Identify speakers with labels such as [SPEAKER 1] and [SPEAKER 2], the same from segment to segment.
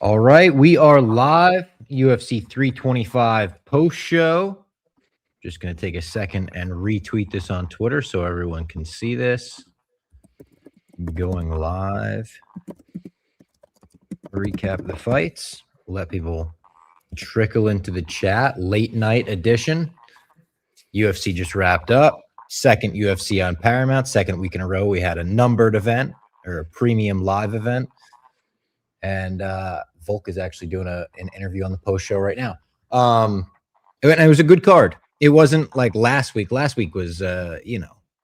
[SPEAKER 1] All right, we are live, UFC 325 post show. Just going to take a second and retweet this on Twitter so everyone can see this. Going live. Recap the fights. Let people trickle into the chat. Late night edition. UFC just wrapped up. Second UFC on Paramount. Second week in a row, we had a numbered event or a premium live event. And Volk is actually doing an interview on the post show right now. And it was a good card. It wasn't like last week. Last week was,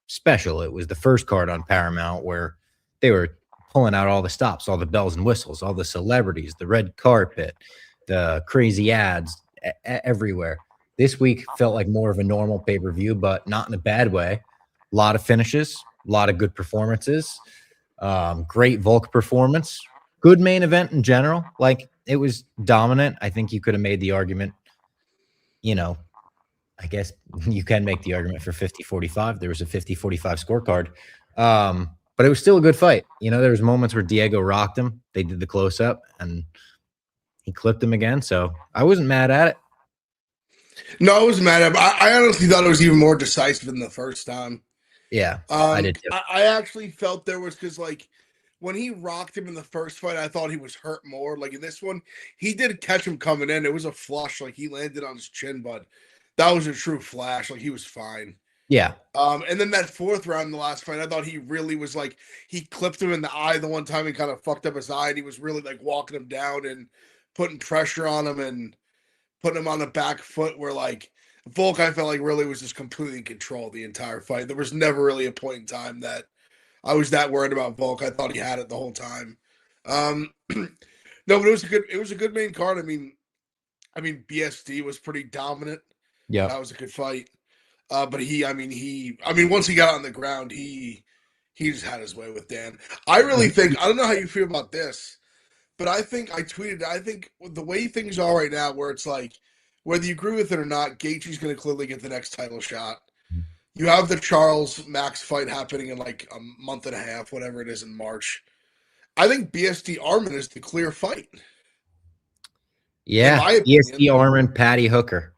[SPEAKER 1] special. It was the first card on Paramount where they were pulling out all the stops, all the bells and whistles, all the celebrities, the red carpet, the crazy ads everywhere. This week felt like more of a normal pay-per-view, but not in a bad way. A lot of finishes, a lot of good performances. Great Volk performance. Good main event in general. Like, it was dominant. I think you could have made the argument, I guess you can make the argument for 50-45. There was a 50-45 scorecard. But it was still a good fight. There was moments where Diego rocked him. They did the close-up, and he clipped him again. So I wasn't mad at it.
[SPEAKER 2] No, I wasn't mad at it. I honestly thought it was even more decisive than the first time.
[SPEAKER 1] Yeah, I did too.
[SPEAKER 2] I actually felt there was, because, like, when he rocked him in the first fight, I thought he was hurt more. Like, in this one, he did catch him coming in. It was a flush. Like, he landed on his chin, but that was a true flash. Like, he was fine.
[SPEAKER 1] Yeah.
[SPEAKER 2] And then that fourth round in the last fight, I thought he really was, like, he clipped him in the eye the one time and kind of fucked up his eye, and he was really, like, walking him down and putting pressure on him and putting him on the back foot, where, like, Volk, I felt like, really was just completely in control the entire fight. There was never really a point in time that I was that worried about Volk. I thought he had it the whole time. No, but it was a good main card. I mean, BSD was pretty dominant.
[SPEAKER 1] Yeah.
[SPEAKER 2] That was a good fight. But once he got on the ground, he just had his way with Dan. I really think, I don't know how you feel about this, but I think the way things are right now, where it's like, whether you agree with it or not, Gaethje's going to clearly get the next title shot. You have the Charles Max fight happening in like a month and a half, whatever it is, in March. I think BSD Arman is the clear fight.
[SPEAKER 1] Yeah, BSD Arman, Patty Hooker,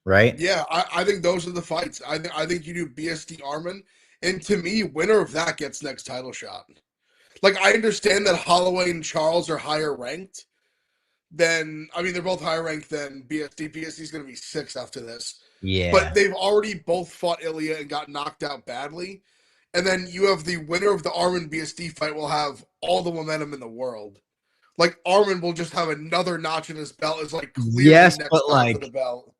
[SPEAKER 1] right?
[SPEAKER 2] Yeah, I think those are the fights. I think you do BSD Arman, and to me, winner of that gets next title shot. Like, I understand that Holloway and Charles are higher ranked than, they're both higher ranked than BSD. BSD's going to be 6 after this.
[SPEAKER 1] Yeah.
[SPEAKER 2] But they've already both fought Ilya and got knocked out badly. And then you have the winner of the Arman BSD fight will have all the momentum in the world. Like, Arman will just have another notch in his belt. Is like clearly
[SPEAKER 1] yes,
[SPEAKER 2] next
[SPEAKER 1] but like
[SPEAKER 2] to the belt.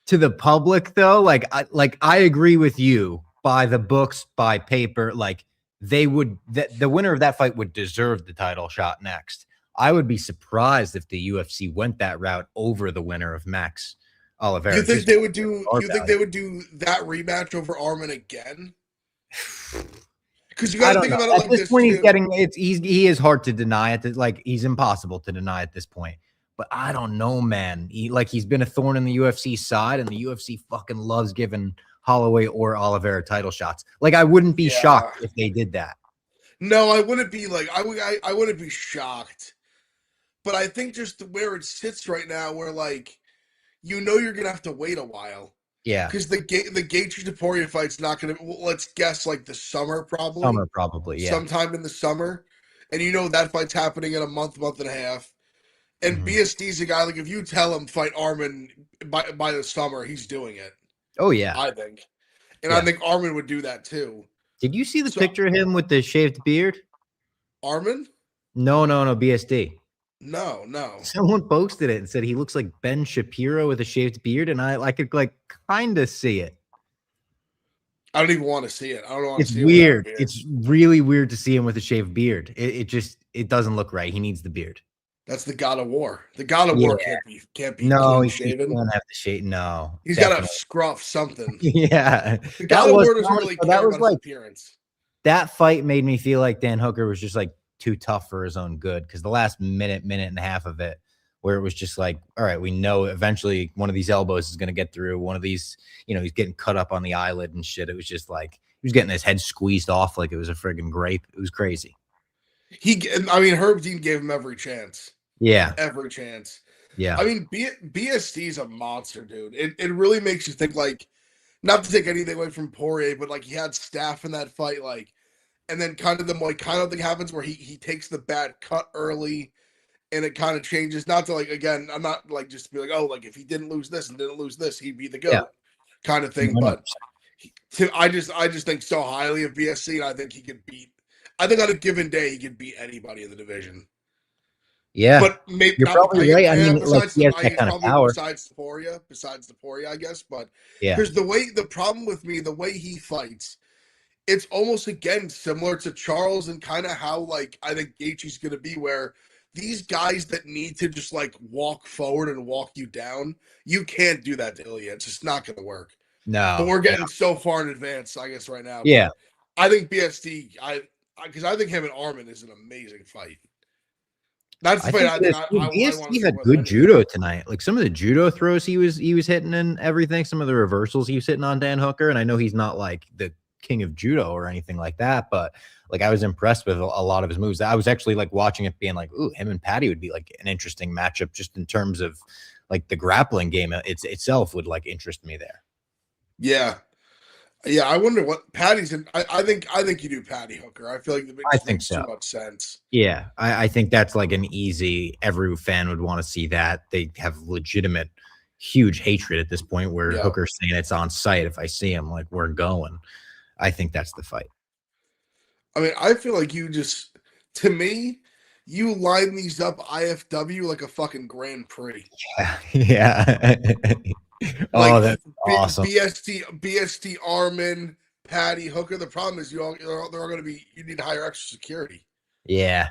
[SPEAKER 1] To the public though, I agree with you. By the books, by paper, like they would. The winner of that fight would deserve the title shot next. I would be surprised if the UFC went that route over the winner of Max Oliveira.
[SPEAKER 2] You think they would do? You think they would do that rematch over Arman again? Because you got to think about it like this. At this
[SPEAKER 1] point, he is hard to deny it. Like, he's impossible to deny at this point. But I don't know, man. He's been a thorn in the UFC side, and the UFC fucking loves giving Holloway or Oliveira title shots. Like, I wouldn't be shocked if they did that.
[SPEAKER 2] No, I wouldn't be like I wouldn't be shocked. But I think just where it sits right now, where like, you're gonna have to wait a while.
[SPEAKER 1] Yeah.
[SPEAKER 2] Because the Gaethje Topuria fight's not gonna. Well, let's guess like the summer probably.
[SPEAKER 1] Yeah.
[SPEAKER 2] Sometime in the summer, and that fight's happening in a month and a half. And BSD's a guy, like, if you tell him fight Arman by the summer, he's doing it.
[SPEAKER 1] Oh yeah,
[SPEAKER 2] I think, and I think Arman would do that too.
[SPEAKER 1] Did you see the picture of him with the shaved beard?
[SPEAKER 2] Arman?
[SPEAKER 1] No, BSD.
[SPEAKER 2] No.
[SPEAKER 1] Someone posted it and said he looks like Ben Shapiro with a shaved beard, and I could like kind of see it.
[SPEAKER 2] I don't even want to see it. I don't want to see it.
[SPEAKER 1] It's weird. It's really weird to see him with a shaved beard. It doesn't look right. He needs the beard.
[SPEAKER 2] That's the God of War. The God of War can't be
[SPEAKER 1] no, he
[SPEAKER 2] shaven.
[SPEAKER 1] Don't have to shave. No,
[SPEAKER 2] he's got to scruff something.
[SPEAKER 1] Yeah,
[SPEAKER 2] the God of War doesn't really care about his appearance.
[SPEAKER 1] That fight made me feel like Dan Hooker was just like too tough for his own good, because the last minute and a half of it, where it was just like, all right, we know eventually one of these elbows is going to get through. One of these, he's getting cut up on the eyelid and shit. It was just like he was getting his head squeezed off like it was a friggin' grape. It was crazy.
[SPEAKER 2] Herb Dean gave him every chance.
[SPEAKER 1] Yeah.
[SPEAKER 2] Every chance.
[SPEAKER 1] Yeah.
[SPEAKER 2] I mean, BST is a monster, dude. It really makes you think, like, not to take anything away from Poirier, but like he had staff in that fight, like, and then kind of the like kind of thing happens where he takes the bad cut early, and it kind of changes. Not to like again, I'm not like just to be like, oh, like if he didn't lose this and didn't lose this, he'd be the
[SPEAKER 1] Yeah.
[SPEAKER 2] GOAT kind of thing. But
[SPEAKER 1] 100%.
[SPEAKER 2] I just think so highly of BSC, and I think he could beat. I think on a given day he could beat anybody in the division.
[SPEAKER 1] Yeah.
[SPEAKER 2] But maybe
[SPEAKER 1] You're
[SPEAKER 2] not.
[SPEAKER 1] probably right. I mean, like,
[SPEAKER 2] Besides
[SPEAKER 1] he has that
[SPEAKER 2] he's
[SPEAKER 1] kind of
[SPEAKER 2] probably
[SPEAKER 1] power.
[SPEAKER 2] besides the Poirier, I guess. But
[SPEAKER 1] Yeah.
[SPEAKER 2] because the problem with me, the way he fights, it's almost again similar to Charles and kind of how like I think Gaethje's going to be, where these guys that need to just like walk forward and walk you down, you can't do that to Ilya. It's just not going to work.
[SPEAKER 1] No.
[SPEAKER 2] But we're getting so far in advance, I guess, right now.
[SPEAKER 1] Yeah.
[SPEAKER 2] But I think BST, because I think him and Armin is an amazing fight. That's the fight I think I want to
[SPEAKER 1] BST
[SPEAKER 2] see
[SPEAKER 1] had
[SPEAKER 2] more
[SPEAKER 1] good
[SPEAKER 2] than
[SPEAKER 1] judo tonight. Like some of the judo throws he was hitting and everything. Some of the reversals he was hitting on Dan Hooker. And I know he's not like the king of judo or anything like that, but like I was impressed with a lot of his moves. I was actually like watching it being like, ooh, him and Patty would be like an interesting matchup just in terms of like the grappling game itself would like interest me there.
[SPEAKER 2] Yeah. Yeah, I wonder what Patty's in. I think you do Patty Hooker. I feel like it
[SPEAKER 1] I think
[SPEAKER 2] makes
[SPEAKER 1] so.
[SPEAKER 2] too much sense.
[SPEAKER 1] Yeah, I think that's like an easy. Every fan would want to see that. They have legitimate, huge hatred at this point. Where
[SPEAKER 2] Yeah.
[SPEAKER 1] Hooker's saying it's on site. If I see him, like we're going. I think that's the fight.
[SPEAKER 2] I mean, I feel like to me, you line these up IFW like a fucking Grand Prix.
[SPEAKER 1] Yeah.
[SPEAKER 2] Like,
[SPEAKER 1] oh, that's awesome.
[SPEAKER 2] BST Armin, Patty Hooker. The problem is they're all going to be. You need to hire extra security.
[SPEAKER 1] Yeah.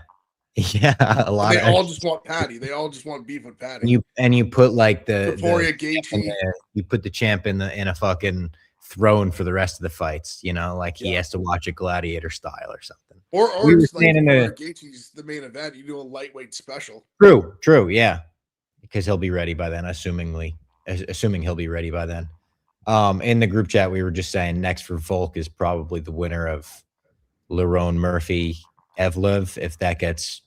[SPEAKER 1] Yeah, a lot.
[SPEAKER 2] They all just want Patty. They all just want beef with Patty.
[SPEAKER 1] You put like the
[SPEAKER 2] Poirier, Gaethje.
[SPEAKER 1] You put the champ in a fucking throne for the rest of the fights. You know, like he has to watch it gladiator style or something.
[SPEAKER 2] Or just like Gaethje's the main event. You do a lightweight special.
[SPEAKER 1] True, yeah, because he'll be ready by then. Assuming he'll be ready by then. In the group chat, we were just saying next for Volk is probably the winner of Lerone Murphy Evlev, if that gets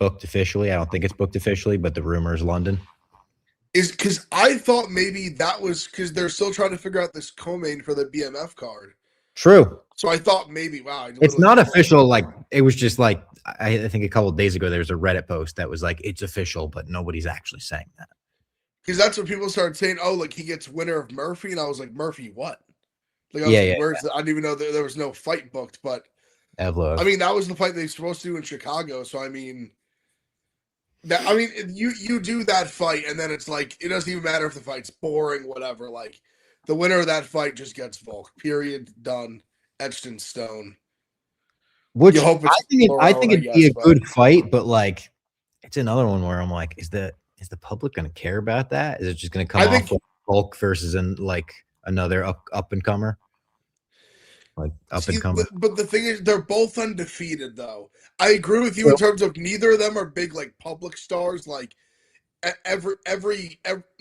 [SPEAKER 1] booked officially. I don't think it's booked officially, but the rumor is London.
[SPEAKER 2] Is because I thought maybe that was because they're still trying to figure out this co-main for the BMF card.
[SPEAKER 1] True.
[SPEAKER 2] So I thought maybe, wow.
[SPEAKER 1] It's not official. Like it was just like I think a couple of days ago there was a Reddit post that was like it's official, but nobody's actually saying that.
[SPEAKER 2] Because that's what people started saying. Oh, like he gets winner of Murphy, and I was like, Murphy, what? Like, I didn't even know there was no fight booked, but
[SPEAKER 1] Evloev.
[SPEAKER 2] I mean that was the fight they were supposed to do in Chicago. So I mean, you do that fight, and then it's like it doesn't even matter if the fight's boring, whatever. Like the winner of that fight just gets Volk. Period. Done. Etched in stone.
[SPEAKER 1] Which I think it'd be a good fight, but like it's another one where I'm like, is the public going to care about that? Is it just going to come off like Volk versus like another up and comer? Like up and comer.
[SPEAKER 2] But the thing is, they're both undefeated, though. I agree with you in terms of neither of them are big like public stars. Like every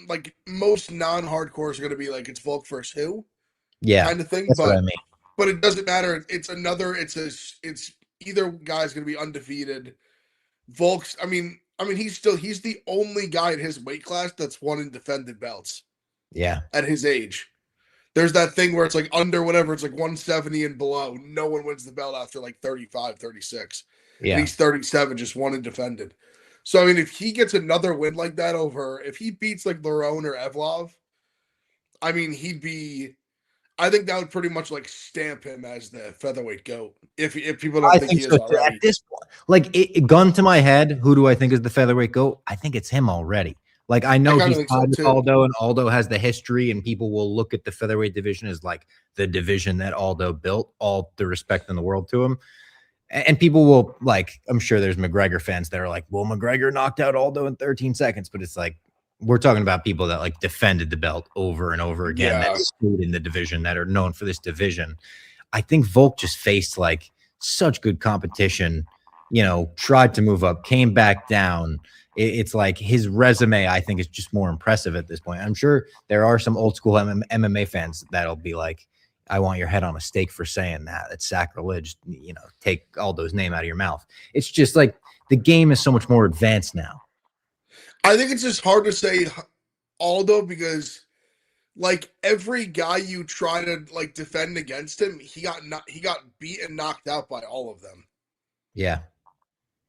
[SPEAKER 2] like most non-hardcores are going to be like it's Volk versus who, kind of thing.
[SPEAKER 1] That's what I mean.
[SPEAKER 2] But it doesn't matter. It's either guy's going to be undefeated. Volk's. I mean, he's the only guy in his weight class that's won and defended belts.
[SPEAKER 1] Yeah.
[SPEAKER 2] At his age. There's that thing where it's like under whatever, it's like 170 and below. No one wins the belt after like 35, 36.
[SPEAKER 1] Yeah.
[SPEAKER 2] And he's 37, just won and defended. So, I mean, if he gets another win like that if he beats like Lerone or Evlov, I mean, I think that would pretty much like stamp him as the featherweight GOAT. If people don't think he is already.
[SPEAKER 1] At this point, like gun to my head, who do I think is the featherweight GOAT? I think it's him already. Like I know he's tied with Aldo, and Aldo has the history, and people will look at the featherweight division as like the division that Aldo built. All the respect in the world to him, and people will like. I'm sure there's McGregor fans that are like, "Well, McGregor knocked out Aldo in 13 seconds," but it's like we're talking about people that like defended the belt over and over again, that stayed in the division, that are known for this division. I think Volk just faced like such good competition. You know, tried to move up, came back down. It's like his resume, I think, is just more impressive at this point. I'm sure there are some old school MMA fans that'll be like, I want your head on a stake for saying that. It's sacrilege. You know, take Aldo's name out of your mouth. It's just like the game is so much more advanced now.
[SPEAKER 2] I think it's just hard to say Aldo because like every guy you try to like defend against him, he got beat and knocked out by all of them.
[SPEAKER 1] Yeah.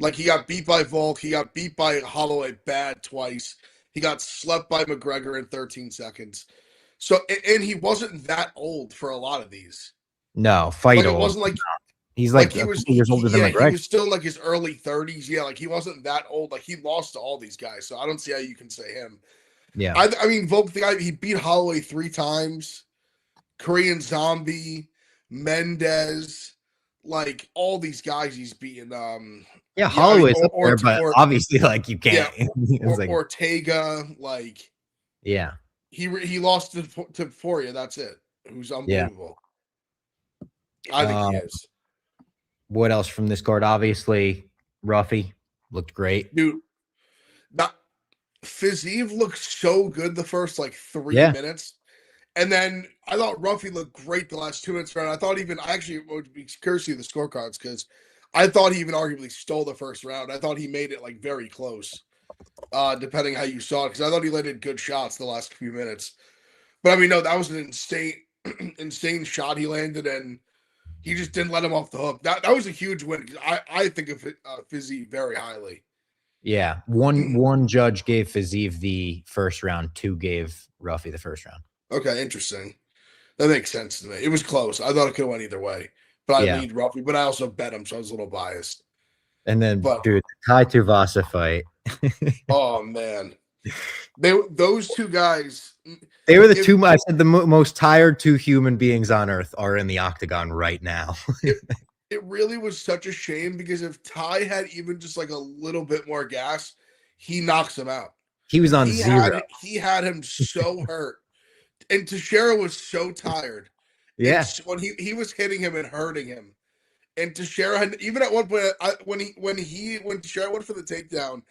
[SPEAKER 2] Like he got beat by Volk, he got beat by Holloway bad twice. He got slept by McGregor in 13 seconds. So and he wasn't that old for a lot of these.
[SPEAKER 1] No, fight
[SPEAKER 2] Like it
[SPEAKER 1] old.
[SPEAKER 2] wasn't like
[SPEAKER 1] He's
[SPEAKER 2] like
[SPEAKER 1] like
[SPEAKER 2] he
[SPEAKER 1] a
[SPEAKER 2] was
[SPEAKER 1] couple years older than
[SPEAKER 2] yeah, he
[SPEAKER 1] McGregor.
[SPEAKER 2] was still in like his early 30s. Yeah, like he wasn't that old. Like he lost to all these guys. So I don't see how you can say him.
[SPEAKER 1] Yeah.
[SPEAKER 2] I mean Volk the guy he beat Holloway 3 times. Korean Zombie, Mendez, like all these guys he's beaten.
[SPEAKER 1] Yeah,
[SPEAKER 2] Yeah, I mean,
[SPEAKER 1] Holloway's up there, but obviously, like you
[SPEAKER 2] yeah,
[SPEAKER 1] can't. It's like,
[SPEAKER 2] Ortega, like
[SPEAKER 1] yeah,
[SPEAKER 2] he lost to Foria. That's it. Who's
[SPEAKER 1] yeah.
[SPEAKER 2] unbelievable. I think he is.
[SPEAKER 1] What else from this card? Obviously, Ruffy looked great,
[SPEAKER 2] dude. That Fiziev looked so good the first like 3 minutes. And then I thought Ruffy looked great the last 2 minutes round. I thought I actually would be curious to see the scorecards because I thought he even arguably stole the first round. I thought he made it like very close, depending how you saw it. Because I thought he landed good shots the last few minutes. But I mean, no, that was an insane shot he landed, and he just didn't let him off the hook. That was a huge win. I think of Fizzy very highly.
[SPEAKER 1] Yeah, one judge gave Fiziev the first round, 2 gave Ruffy the first round.
[SPEAKER 2] Okay, interesting. That makes sense to me. It was close. I thought it could have went either way, but I lead Ruffy. But I also bet him, so I was a little biased.
[SPEAKER 1] And then, dude, the Tai Tuivasa fight.
[SPEAKER 2] Oh man, those two guys.
[SPEAKER 1] They were the two. I said the most tired 2 human beings on earth are in the octagon right now.
[SPEAKER 2] It really was such a shame because if Ty had even just like a little bit more gas, he knocks him out.
[SPEAKER 1] He was on zero.
[SPEAKER 2] He had him so hurt. And Teixeira was so tired.
[SPEAKER 1] Yeah.
[SPEAKER 2] When he was hitting him and hurting him. And Teixeira had, even at one point, when Teixeira went for the takedown,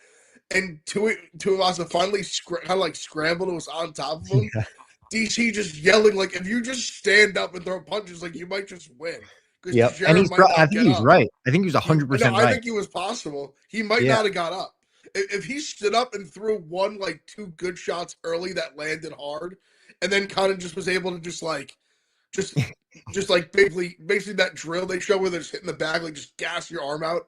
[SPEAKER 2] and Tuivasa finally kind of like scrambled and was on top of him, DC just yelling like, if you just stand up and throw punches, like you might just win.
[SPEAKER 1] Yeah, and I think he's right. I think he was 100% right.
[SPEAKER 2] I think he was possible. He might not have got up. If he stood up and threw like 2 good shots early that landed hard, and then kind of just was able to just like basically that drill they show where they're just hitting the bag, like just gas your arm out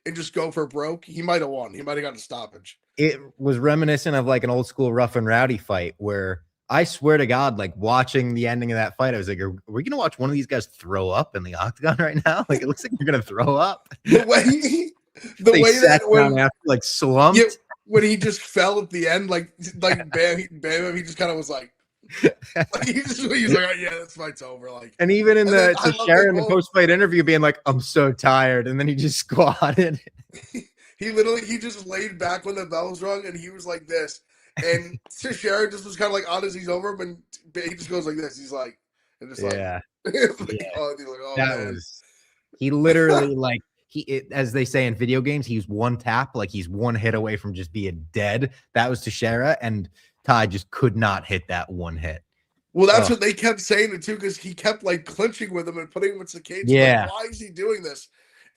[SPEAKER 2] and just go for broke, he might have won. He might have gotten a stoppage.
[SPEAKER 1] It was reminiscent of like an old school rough and rowdy fight where I swear to God, like watching the ending of that fight, I was like, are we going to watch one of these guys throw up in the octagon right now? Like, it looks like you're going to throw up.
[SPEAKER 2] The way that when
[SPEAKER 1] after, like slumped.
[SPEAKER 2] Yeah, when he just fell at the end, like bam, he just kind of was like he's like, oh, yeah, this fight's over. Like,
[SPEAKER 1] and even in the post fight interview, being like, I'm so tired, and then he just squatted.
[SPEAKER 2] he just laid back when the bell was rung, and he was like this, and Teixeira just was kind of like on as he's over him, and he just goes like this. He's like, and just
[SPEAKER 1] he literally like. As they say in video games, he's one tap, like he's one hit away from just being dead. That was Teixeira, and Ty just could not hit that one hit.
[SPEAKER 2] Well, that's what they kept saying it too, because he kept like clinching with him and putting him into the cage.
[SPEAKER 1] Yeah.
[SPEAKER 2] Like, why is he doing this?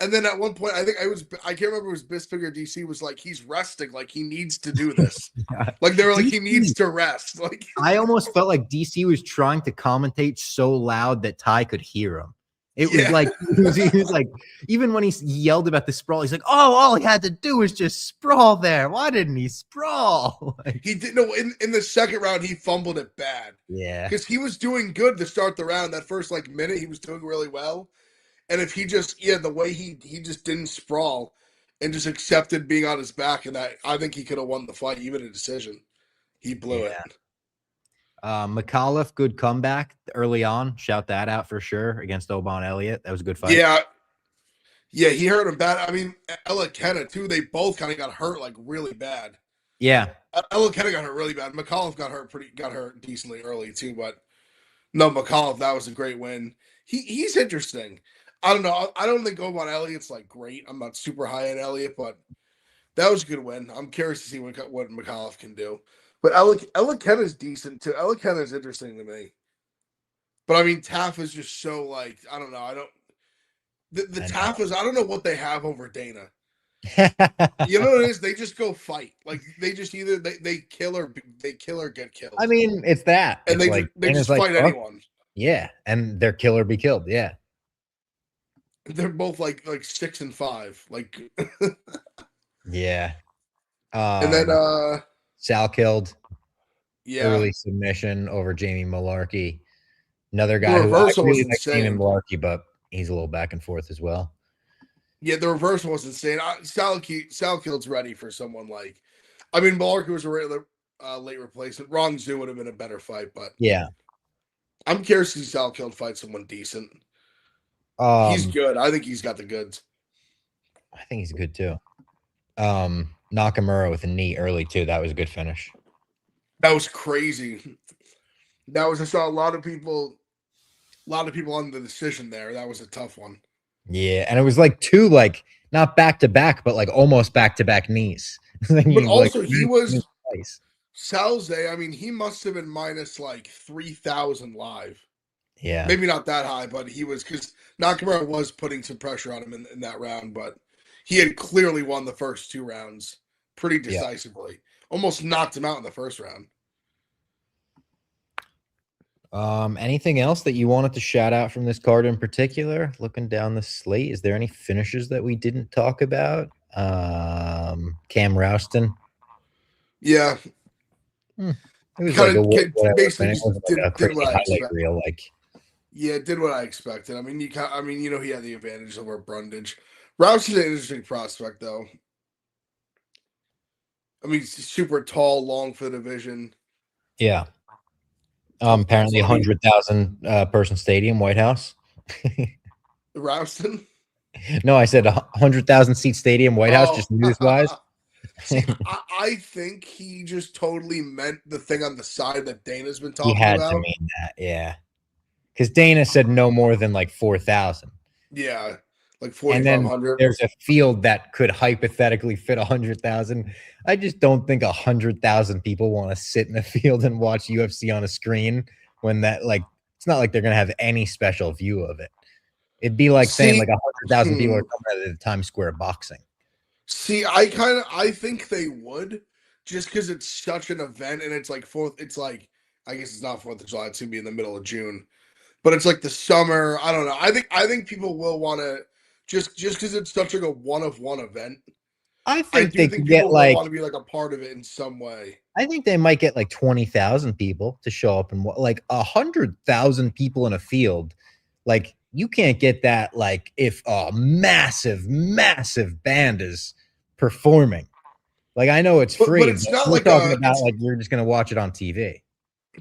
[SPEAKER 2] And then at one point, I can't remember if it was Bisping DC was like, he's resting, like he needs to do this. Like they were like, he needs to rest. Like
[SPEAKER 1] I almost felt like DC was trying to commentate so loud that Ty could hear him. It was like he was like, even when he yelled about the sprawl, he's like, "Oh, all he had to do was just sprawl there. Why didn't he sprawl?" Like,
[SPEAKER 2] he didn't know. In the second round, he fumbled it bad.
[SPEAKER 1] Yeah,
[SPEAKER 2] because he was doing good to start the round. That first like minute, he was doing really well. And if he just the way he just didn't sprawl and just accepted being on his back, and that I think he could have won the fight, even a decision. He blew it.
[SPEAKER 1] McAuliffe, good comeback early on. Shout that out for sure against Oban Elliott. That was a good fight.
[SPEAKER 2] Yeah, he hurt him bad. I mean, Ella Kenna too. They both kind of got hurt like really bad.
[SPEAKER 1] Yeah,
[SPEAKER 2] Ella Kenna got hurt really bad. McAuliffe got hurt decently early too. But no, McAuliffe, that was a great win. He's interesting. I don't know. I don't think Oban Elliott's like great. I'm not super high on Elliott, but that was a good win. I'm curious to see what McAuliffe can do. But Ella Kenna's decent too. Ella Kenna's interesting to me. But I mean, Taff is just so like, I don't know. The Taffas, I don't know what they have over Dana. You know what it is? They just go fight. Like they just either they kill or get killed.
[SPEAKER 1] I mean, it's that.
[SPEAKER 2] And
[SPEAKER 1] It's like
[SPEAKER 2] they
[SPEAKER 1] Dana's
[SPEAKER 2] just
[SPEAKER 1] like,
[SPEAKER 2] fight
[SPEAKER 1] fuck,
[SPEAKER 2] anyone.
[SPEAKER 1] yeah, and their kill or be killed. Yeah.
[SPEAKER 2] They're both like 6 and 5. Like
[SPEAKER 1] Yeah.
[SPEAKER 2] and then
[SPEAKER 1] Sal killed
[SPEAKER 2] yeah.
[SPEAKER 1] early submission over Jamie Malarkey. Another
[SPEAKER 2] The
[SPEAKER 1] guy who I
[SPEAKER 2] reversal was
[SPEAKER 1] really like Jamie
[SPEAKER 2] insane.
[SPEAKER 1] Malarkey, but he's a little back and forth as well.
[SPEAKER 2] Yeah, the reversal was insane. Sal Kilt's ready for someone like I mean Malarkey was a late replacement. Wrong Zoo would have been a better fight, but
[SPEAKER 1] Yeah.
[SPEAKER 2] I'm curious to see Sal Kilt fight someone decent. He's
[SPEAKER 1] Um,
[SPEAKER 2] good. I think he's got the goods.
[SPEAKER 1] I think he's good too. Nakamura with a knee early too. That was a good finish.
[SPEAKER 2] That was crazy. I saw a lot of people on the decision there. That was a tough one.
[SPEAKER 1] Yeah, and it was like two, like not back to back, but like almost back to back knees.
[SPEAKER 2] But
[SPEAKER 1] Like
[SPEAKER 2] also he was
[SPEAKER 1] twice.
[SPEAKER 2] Salze, I mean, he must have been minus like 3,000 live.
[SPEAKER 1] Yeah.
[SPEAKER 2] Maybe not that high, but he was because Nakamura was putting some pressure on him in that round, but he had clearly won the first 2 rounds pretty
[SPEAKER 1] Yeah.
[SPEAKER 2] decisively. Almost knocked him out in the first round.
[SPEAKER 1] Anything else that you wanted to shout out from this card in particular? Looking down the slate, is there any finishes that we didn't talk about? Cam Rouston.
[SPEAKER 2] Yeah.
[SPEAKER 1] It was
[SPEAKER 2] Kind
[SPEAKER 1] like
[SPEAKER 2] of
[SPEAKER 1] whatever
[SPEAKER 2] basically
[SPEAKER 1] finish. It
[SPEAKER 2] just
[SPEAKER 1] wasn't like a
[SPEAKER 2] did
[SPEAKER 1] crazy
[SPEAKER 2] what I
[SPEAKER 1] highlight
[SPEAKER 2] expected.
[SPEAKER 1] reel. Like,
[SPEAKER 2] Yeah, did what I expected. I mean, he had the advantage over Brundage. Rousey's an interesting prospect, though. I mean, he's super tall, long for the division.
[SPEAKER 1] yeah.
[SPEAKER 2] Tough
[SPEAKER 1] Apparently
[SPEAKER 2] muscle. I mean,
[SPEAKER 1] 100,000 person stadium, White House.
[SPEAKER 2] Rouston.
[SPEAKER 1] No, I said 100,000 seat stadium, White House,
[SPEAKER 2] Oh,
[SPEAKER 1] just news wise.
[SPEAKER 2] see, I think he just totally meant the thing on the side that Dana's been
[SPEAKER 1] He
[SPEAKER 2] talking
[SPEAKER 1] had to
[SPEAKER 2] about.
[SPEAKER 1] mean that, yeah. Because Dana said no more than like 4,000.
[SPEAKER 2] Yeah, like
[SPEAKER 1] And then
[SPEAKER 2] 4,500.
[SPEAKER 1] there's a field that could hypothetically fit 100,000. I just don't think 100,000 people want to sit in a field and watch UFC on a screen when that, like, it's not like they're going to have any special view of it. It'd be like saying like 100,000 people are coming out of the Times Square boxing.
[SPEAKER 2] See, I think they would just because it's such an event and it's like I guess it's not 4th of July, it's gonna be in the middle of June. But it's like the summer. I don't know. I think people will want to just because it's such like a one of one event.
[SPEAKER 1] I
[SPEAKER 2] I
[SPEAKER 1] think
[SPEAKER 2] do
[SPEAKER 1] they
[SPEAKER 2] think
[SPEAKER 1] could
[SPEAKER 2] people
[SPEAKER 1] get
[SPEAKER 2] will
[SPEAKER 1] like,
[SPEAKER 2] want to be like a part of it in some way.
[SPEAKER 1] I think they might get like 20,000 people to show up and like 100,000 people in a field. Like you can't get that like if a massive, massive band is performing. Like I know it's free,
[SPEAKER 2] But
[SPEAKER 1] but
[SPEAKER 2] it's not
[SPEAKER 1] we're
[SPEAKER 2] like
[SPEAKER 1] talking about like you're just gonna watch it on TV.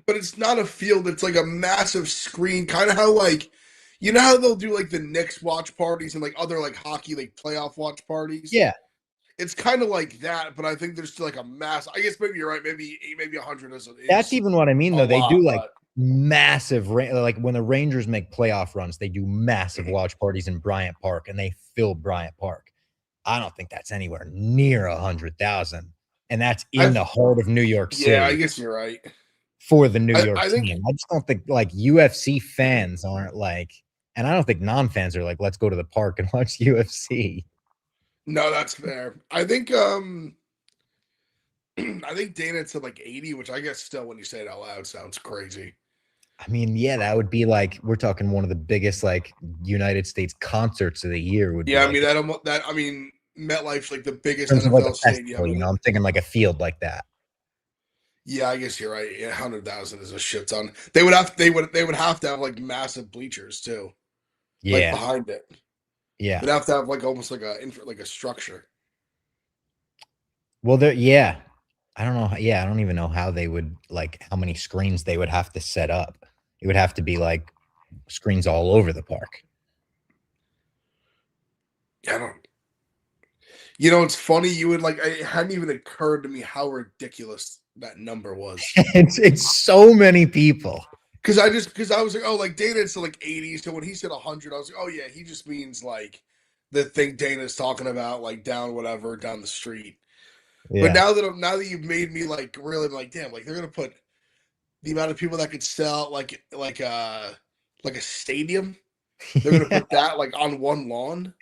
[SPEAKER 2] but it's not a field. It's like a massive screen, kind of how like you know how they'll do like the Knicks watch parties and like other like hockey like playoff watch parties.
[SPEAKER 1] Yeah,
[SPEAKER 2] It's kind of like that, but I think there's still like a mass. I guess maybe you're right. Maybe 100
[SPEAKER 1] that's
[SPEAKER 2] is
[SPEAKER 1] even what I mean
[SPEAKER 2] a
[SPEAKER 1] though. They do
[SPEAKER 2] lot,
[SPEAKER 1] like
[SPEAKER 2] but
[SPEAKER 1] massive like when the Rangers make playoff runs, they do massive watch parties in Bryant Park and they fill Bryant Park. I don't think that's anywhere near 100,000. And that's in the heart of New York
[SPEAKER 2] yeah, I
[SPEAKER 1] City
[SPEAKER 2] guess you're right.
[SPEAKER 1] for the New York
[SPEAKER 2] I think
[SPEAKER 1] team. I just don't think like UFC fans aren't like, and I don't think non-fans are like, let's go to the park and watch UFC.
[SPEAKER 2] no, that's fair. I think I think Dana said like 80, which I guess still when you say it out loud sounds crazy.
[SPEAKER 1] I mean, yeah, that would be like we're talking one of the biggest like United States concerts of the year would
[SPEAKER 2] Yeah,
[SPEAKER 1] be
[SPEAKER 2] I mean
[SPEAKER 1] like
[SPEAKER 2] that I mean MetLife's like the biggest
[SPEAKER 1] in terms of like a
[SPEAKER 2] NFL
[SPEAKER 1] festival,
[SPEAKER 2] stadium.
[SPEAKER 1] you know, I'm thinking like a field like that.
[SPEAKER 2] Yeah, I guess you're right. Yeah, 100,000 is a shit ton. They would have to have like massive bleachers too, like
[SPEAKER 1] Yeah.
[SPEAKER 2] behind it.
[SPEAKER 1] Yeah.
[SPEAKER 2] They'd have to have like almost like a structure.
[SPEAKER 1] Well, there, yeah. I don't know. Yeah, I don't even know how they would like how many screens they would have to set up. It would have to be like screens all over the park.
[SPEAKER 2] I don't. You know, it's funny. You would like. It hadn't even occurred to me how ridiculous that number was.
[SPEAKER 1] It's so many people.
[SPEAKER 2] Because I was like, oh, like Dana's to like 80. So when he said 100, I was like, oh yeah, he just means like the thing Dana's talking about, like down whatever down the street. But
[SPEAKER 1] Yeah.
[SPEAKER 2] now that you've made me like really like damn, like they're gonna put the amount of people that could sell like a stadium. They're gonna put that like on one lawn.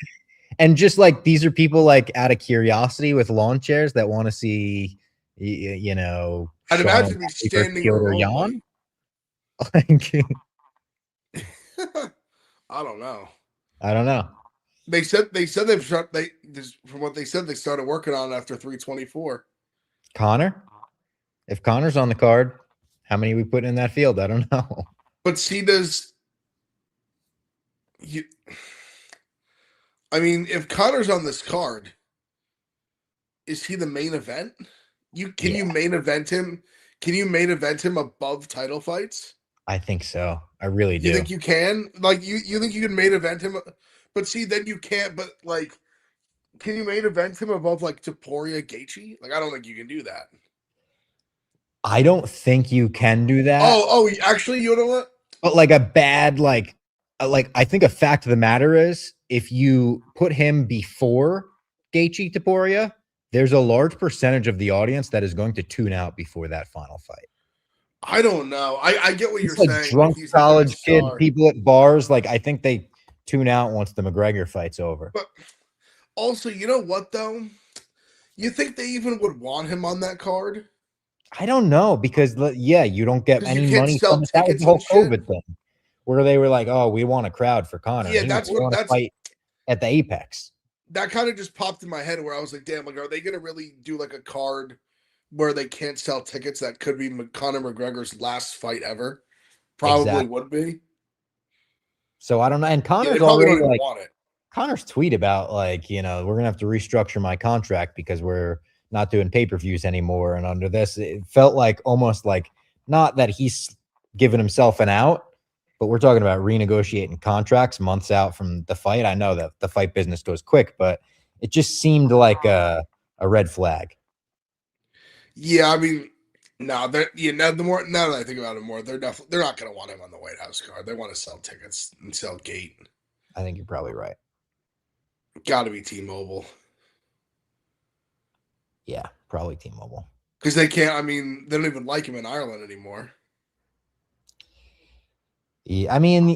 [SPEAKER 1] And just like these are people like out of curiosity with lawn chairs that want to see, you know,
[SPEAKER 2] I'd
[SPEAKER 1] Sean
[SPEAKER 2] imagine me
[SPEAKER 1] O'Malley versus
[SPEAKER 2] standing
[SPEAKER 1] Piotr
[SPEAKER 2] room
[SPEAKER 1] Jan. Like,
[SPEAKER 2] I don't know.
[SPEAKER 1] I don't know.
[SPEAKER 2] They said from what they said they started working on it after 324.
[SPEAKER 1] Connor, if Connor's on the card, how many are we putting in that field? I don't know.
[SPEAKER 2] But see, I mean, if Connor's on this card, is he the main event? Can you main event him? Can you main event him above title fights?
[SPEAKER 1] I think so. I really do.
[SPEAKER 2] You think you can? Like you think you can main event him? But see, then you can't. But like, can you main event him above like Topuria Gaethje? Like, I don't think you can do that.
[SPEAKER 1] I don't think you can do that.
[SPEAKER 2] Oh, actually, you know what?
[SPEAKER 1] But like a bad like I think a fact of the matter is if you put him before Gaethje Topuria, there's a large percentage of the audience that is going to tune out before that final fight.
[SPEAKER 2] I don't know. I get what you're
[SPEAKER 1] like
[SPEAKER 2] saying.
[SPEAKER 1] Drunk
[SPEAKER 2] He's
[SPEAKER 1] college kid,
[SPEAKER 2] star.
[SPEAKER 1] people at bars, like I think they tune out once the McGregor fight's over.
[SPEAKER 2] But also, you know what though? You think they even would want him on that card?
[SPEAKER 1] I don't know because you don't get any money from it. That was the whole COVID thing, where they were like, "Oh, we want a crowd for Connor."
[SPEAKER 2] Yeah, that's what that's
[SPEAKER 1] fight at the Apex.
[SPEAKER 2] That kind of just popped in my head where I was like, "Damn, like, are they gonna really do like a card where they can't sell tickets that could be Conor McGregor's last fight ever?" Probably would be.
[SPEAKER 1] So I don't know. And Connor's already like Connor's tweet about like, you know, we're gonna have to restructure my contract because we're not doing pay-per-views anymore. And under this, it felt like almost like not that he's given himself an out, but we're talking about renegotiating contracts months out from the fight. I know that the fight business goes quick, but it just seemed like a red flag.
[SPEAKER 2] Yeah, I mean, no, now that I think about it more, they're not going to want him on the White House card. They want to sell tickets and sell gate.
[SPEAKER 1] I think you're probably right.
[SPEAKER 2] Got to be T-Mobile.
[SPEAKER 1] Yeah, probably T-Mobile.
[SPEAKER 2] Because they can't. I mean, they don't even like him in Ireland anymore.
[SPEAKER 1] Yeah, I mean,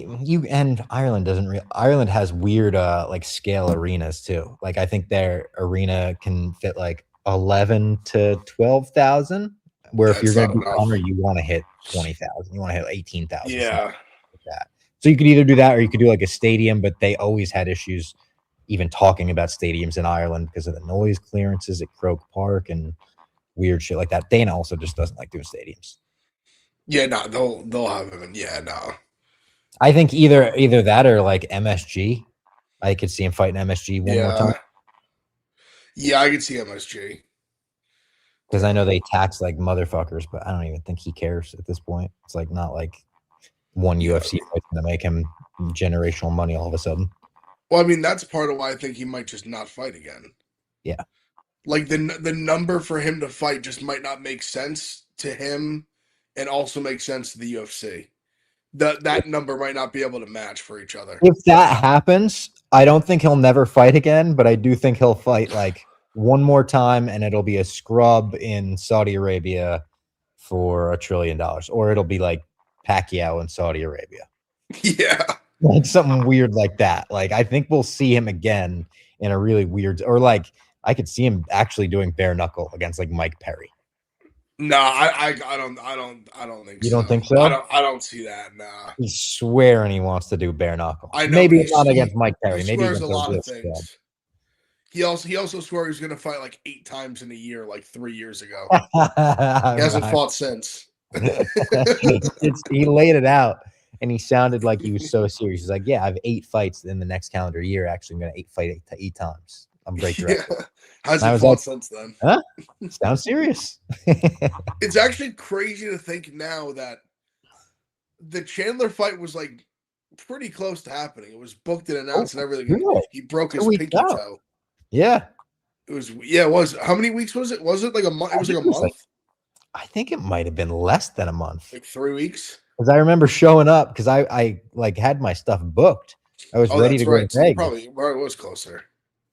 [SPEAKER 1] Ireland Ireland has weird like scale arenas too. Like I think their arena can fit like 11 to 12,000. Where if you're going to do Conor, you want to hit 20,000. You want to hit 18,000.
[SPEAKER 2] Yeah.
[SPEAKER 1] Like that. So you could either do that or you could do like a stadium, but they always had issues even talking about stadiums in Ireland because of the noise clearances at Croke Park and weird shit like that. Dana also just doesn't like doing stadiums.
[SPEAKER 2] Yeah, no, they'll have him. Yeah, no.
[SPEAKER 1] I think either that or like MSG. I could see him fighting MSG one more time.
[SPEAKER 2] Yeah, I could see MSG.
[SPEAKER 1] Because I know they tax like motherfuckers, but I don't even think he cares at this point. It's like not like one UFC fight's going to make him generational money all of a sudden.
[SPEAKER 2] Well, I mean, that's part of why I think he might just not fight again.
[SPEAKER 1] Yeah.
[SPEAKER 2] Like the number for him to fight just might not make sense to him and also make sense to the UFC. That number might not be able to match for each other.
[SPEAKER 1] If that happens, I don't think he'll never fight again, but I do think he'll fight like one more time and it'll be a scrub in Saudi Arabia for $1 trillion, or it'll be like Pacquiao in Saudi Arabia.
[SPEAKER 2] Yeah.
[SPEAKER 1] Like something weird like that. Like I think we'll see him again in a really weird, or like I could see him actually doing bare knuckle against like Mike Perry.
[SPEAKER 2] No, I don't think so.
[SPEAKER 1] You don't think so?
[SPEAKER 2] I don't see that. Nah.
[SPEAKER 1] He's swearing he wants to do bare knuckle.
[SPEAKER 2] I know,
[SPEAKER 1] maybe not against Mike Perry. Maybe
[SPEAKER 2] swears
[SPEAKER 1] against
[SPEAKER 2] a lot of
[SPEAKER 1] things.
[SPEAKER 2] Club. He also swore he was going to fight like 8 times in a year, like 3 years ago. He hasn't fought since.
[SPEAKER 1] He laid it out, and he sounded like he was so serious. He's like, "Yeah, I have 8 fights in the next calendar year. Actually, I'm going to fight 8 times. I'm great director."
[SPEAKER 2] Yeah. Hasn't fought since then.
[SPEAKER 1] Huh? Sounds serious.
[SPEAKER 2] It's actually crazy to think now that the Chandler fight was like pretty close to happening. It was booked and announced and everything.
[SPEAKER 1] Good.
[SPEAKER 2] He broke his pinky toe.
[SPEAKER 1] Yeah.
[SPEAKER 2] It was. How many weeks was it? Was it like a month? It was like a month.
[SPEAKER 1] I think it might have been less than a month.
[SPEAKER 2] Like 3 weeks.
[SPEAKER 1] Because I remember showing up because I like had my stuff booked. I was ready to go to Vegas.
[SPEAKER 2] Probably where it was closer.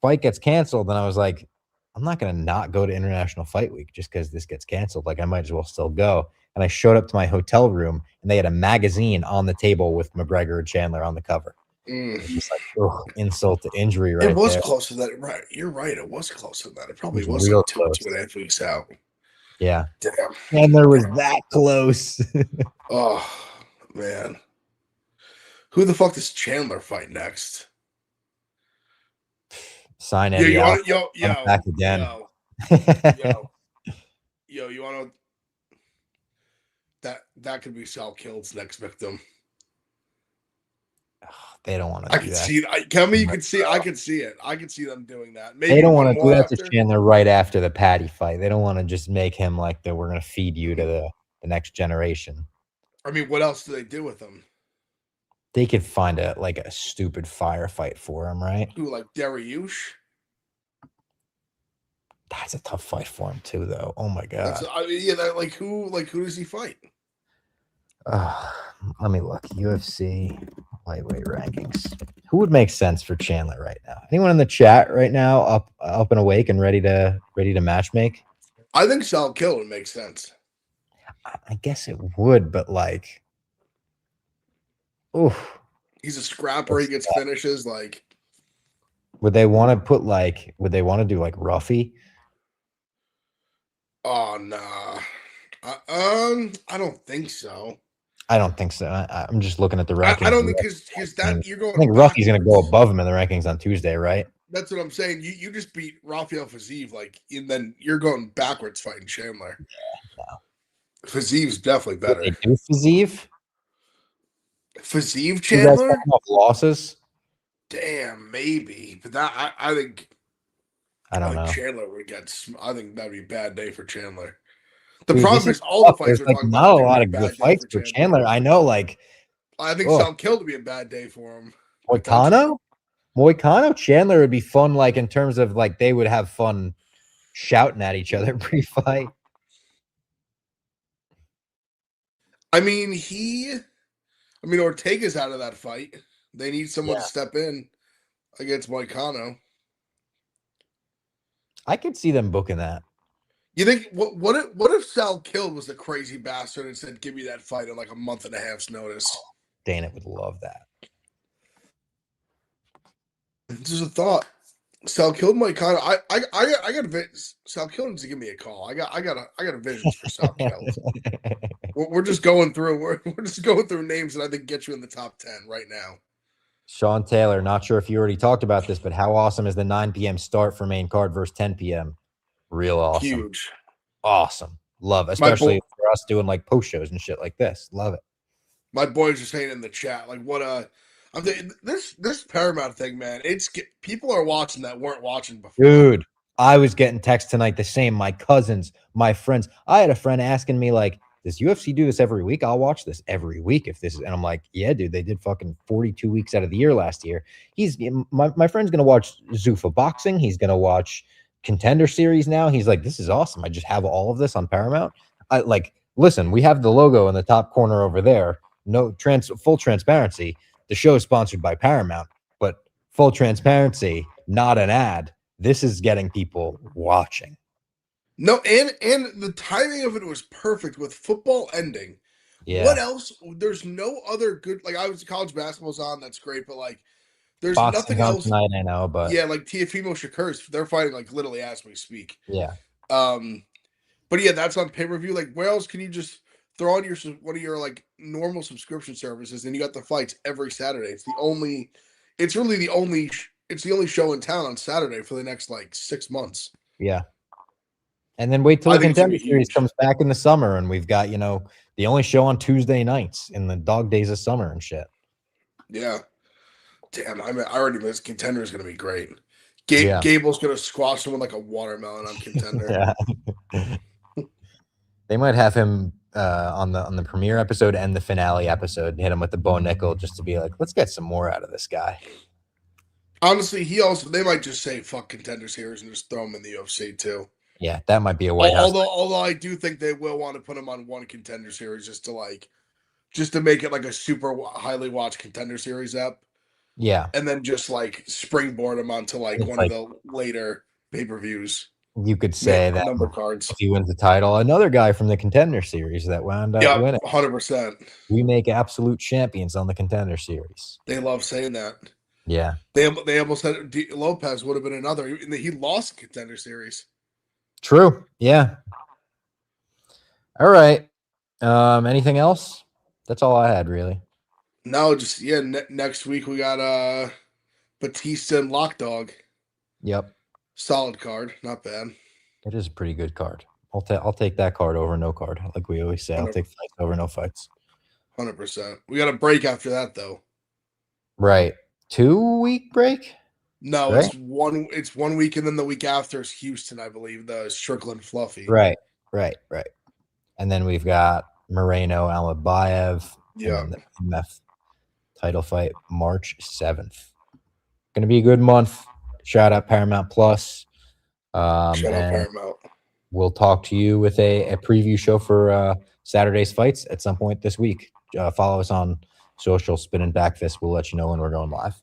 [SPEAKER 1] Fight gets canceled, and I was like, I'm not going to not go to International Fight Week just because this gets canceled. Like, I might as well still go. And I showed up to my hotel room, and they had a magazine on the table with McGregor and Chandler on the cover. It's like, oh, insult to injury
[SPEAKER 2] It
[SPEAKER 1] right
[SPEAKER 2] was
[SPEAKER 1] there.
[SPEAKER 2] close to that. Right. You're right. It was close to that. It probably
[SPEAKER 1] It
[SPEAKER 2] was
[SPEAKER 1] real
[SPEAKER 2] like
[SPEAKER 1] close.
[SPEAKER 2] 2.5 weeks out.
[SPEAKER 1] Yeah.
[SPEAKER 2] Damn.
[SPEAKER 1] And there was that close.
[SPEAKER 2] Oh, man. Who the fuck does Chandler fight next?
[SPEAKER 1] Sign
[SPEAKER 2] Yo,
[SPEAKER 1] Eddie
[SPEAKER 2] you
[SPEAKER 1] out.
[SPEAKER 2] want yo,
[SPEAKER 1] I'm
[SPEAKER 2] yo,
[SPEAKER 1] back again.
[SPEAKER 2] you want to that could be Sal Kilt's next victim.
[SPEAKER 1] They don't want
[SPEAKER 2] I
[SPEAKER 1] to do
[SPEAKER 2] could
[SPEAKER 1] that.
[SPEAKER 2] see it. Tell me you could see. I could see it. I could see them doing that.
[SPEAKER 1] They
[SPEAKER 2] Maybe
[SPEAKER 1] don't
[SPEAKER 2] one
[SPEAKER 1] want to do
[SPEAKER 2] more
[SPEAKER 1] that to
[SPEAKER 2] after.
[SPEAKER 1] Chandler right after the Patty fight. They don't want to just make him like we're going to feed you to the next generation.
[SPEAKER 2] I mean, what else do they do with him?
[SPEAKER 1] They could find a stupid firefight for him, right?
[SPEAKER 2] Who, like Dariush?
[SPEAKER 1] That's a tough fight for him too, though. Oh my god.
[SPEAKER 2] I mean, yeah, who does he fight?
[SPEAKER 1] Let me look. UFC lightweight rankings. Who would make sense for Chandler right now? Anyone in the chat right now up and awake and ready to matchmake?
[SPEAKER 2] I think Sal Kill would make sense.
[SPEAKER 1] I guess it would, but like, oof.
[SPEAKER 2] He's a scrapper. He gets finishes. Like,
[SPEAKER 1] would they want to put like? Would they want to do like Ruffy?
[SPEAKER 2] oh nah. I don't think so.
[SPEAKER 1] I don't think so. I'm just looking at the rankings.
[SPEAKER 2] I don't think because that you're going.
[SPEAKER 1] I think Ruffy's going to go above him in the rankings on Tuesday, right?
[SPEAKER 2] That's what I'm saying. You just beat Rafael Fiziev, like, and then you're going backwards fighting Chandler.
[SPEAKER 1] Yeah, no.
[SPEAKER 2] Fiziv's definitely better.
[SPEAKER 1] Would they do Fiziev?
[SPEAKER 2] Fiziev Chandler?
[SPEAKER 1] Losses?
[SPEAKER 2] Damn, maybe. But that I think
[SPEAKER 1] I don't know.
[SPEAKER 2] Chandler would get. I think that'd be a bad day for Chandler. The problem is all the fights are
[SPEAKER 1] like not a lot of good fights for Chandler. I know, like
[SPEAKER 2] I think Sal Kill to be a bad day for him.
[SPEAKER 1] Moicano, Chandler would be fun, like in terms of like they would have fun shouting at each other pre-fight.
[SPEAKER 2] I mean, Ortega's out of that fight. They need someone to step in against Moicano.
[SPEAKER 1] I could see them booking that.
[SPEAKER 2] You think what if Sal Kill was a crazy bastard and said, "Give me that fight in like a month and a half's notice"?
[SPEAKER 1] Dana would love that.
[SPEAKER 2] Just a thought. Sal Kill Moicano. I got Sal Kill needs to give me a call. I got a vision for Sal Kill. We're just going through. We're just going through names that I think get you in the top 10 right now.
[SPEAKER 1] Sean Taylor, not sure if you already talked about this, but how awesome is the 9 p.m. start for main card versus 10 p.m.? Real awesome.
[SPEAKER 2] Huge.
[SPEAKER 1] Awesome. Love it. Especially for us doing like post shows and shit like this. Love it.
[SPEAKER 2] My boys are saying in the chat, like, what I'm thinking, this Paramount thing, man, people are watching that weren't watching before.
[SPEAKER 1] Dude, I was getting texts tonight the same. My cousins, my friends. I had a friend asking me, like, does UFC do this every week? I'll watch this every week if this is. And I'm like, yeah, dude, they did fucking 42 weeks out of the year last year. My friend's gonna watch Zuffa boxing. He's gonna watch Contender Series now. He's like, this is awesome. I just have all of this on Paramount. I like, listen, we have the logo in the top corner over there. No full transparency. The show is sponsored by Paramount, but full transparency, not an ad. This is getting people watching.
[SPEAKER 2] No, and the timing of it was perfect with football ending. Yeah. What else? There's no other good, like, I was college basketball's on, that's great, but like there's
[SPEAKER 1] Boxing's
[SPEAKER 2] nothing else
[SPEAKER 1] tonight, I know, but
[SPEAKER 2] yeah, like Teofimo Shakur's, they're fighting like literally as we speak.
[SPEAKER 1] Yeah.
[SPEAKER 2] But yeah, that's on pay-per-view. Like, where else can you just throw on one of your like normal subscription services and you got the fights every Saturday? It's really the only show in town on Saturday for the next like 6 months.
[SPEAKER 1] Yeah. And then wait till the Contender Series comes back in the summer and we've got, the only show on Tuesday nights in the dog days of summer and shit.
[SPEAKER 2] Yeah. Damn, I already missed. Contender is going to be great. Gable's going to squash someone like a watermelon on Contender.
[SPEAKER 1] Yeah. They might have him on the premiere episode and the finale episode, hit him with the Bo Nickel just to be like, let's get some more out of this guy.
[SPEAKER 2] Honestly, they might just say fuck Contender Series and just throw him in the UFC too.
[SPEAKER 1] Yeah, that might be a White House.
[SPEAKER 2] Although I do think they will want to put him on one Contender Series just to make it like a super highly watched Contender Series app.
[SPEAKER 1] Yeah.
[SPEAKER 2] And then just like springboard him onto like one of the later pay-per-views.
[SPEAKER 1] You could say that
[SPEAKER 2] number cards.
[SPEAKER 1] if he wins the title, another guy from the Contender Series that wound up winning.
[SPEAKER 2] 100%.
[SPEAKER 1] We make absolute champions on the Contender Series.
[SPEAKER 2] They love saying that.
[SPEAKER 1] Yeah.
[SPEAKER 2] They almost said Lopez would have been another. He lost the Contender Series.
[SPEAKER 1] True. Yeah. All right. Anything else? That's all I had, really.
[SPEAKER 2] No, just next week we got Batista and Lockdog.
[SPEAKER 1] Yep.
[SPEAKER 2] Solid card, not bad.
[SPEAKER 1] It is a pretty good card. I'll take that card over no card, like we always say. I'll take fights over no fights.
[SPEAKER 2] 100%. We got a break after that, though.
[SPEAKER 1] Right. 2-week break?
[SPEAKER 2] No,
[SPEAKER 1] right?
[SPEAKER 2] It's 1 week, and then the week after is Houston, I believe. The Strickland Fluffy.
[SPEAKER 1] Right. And then we've got Moreno, Almabayev.
[SPEAKER 2] Yeah.
[SPEAKER 1] And then the MF title fight March 7th. Going to be a good month. Shout out Paramount Plus.
[SPEAKER 2] Shout out Paramount.
[SPEAKER 1] We'll talk to you with a preview show for Saturday's fights at some point this week. Follow us on social, Spin and Backfist. We'll let you know when we're going live.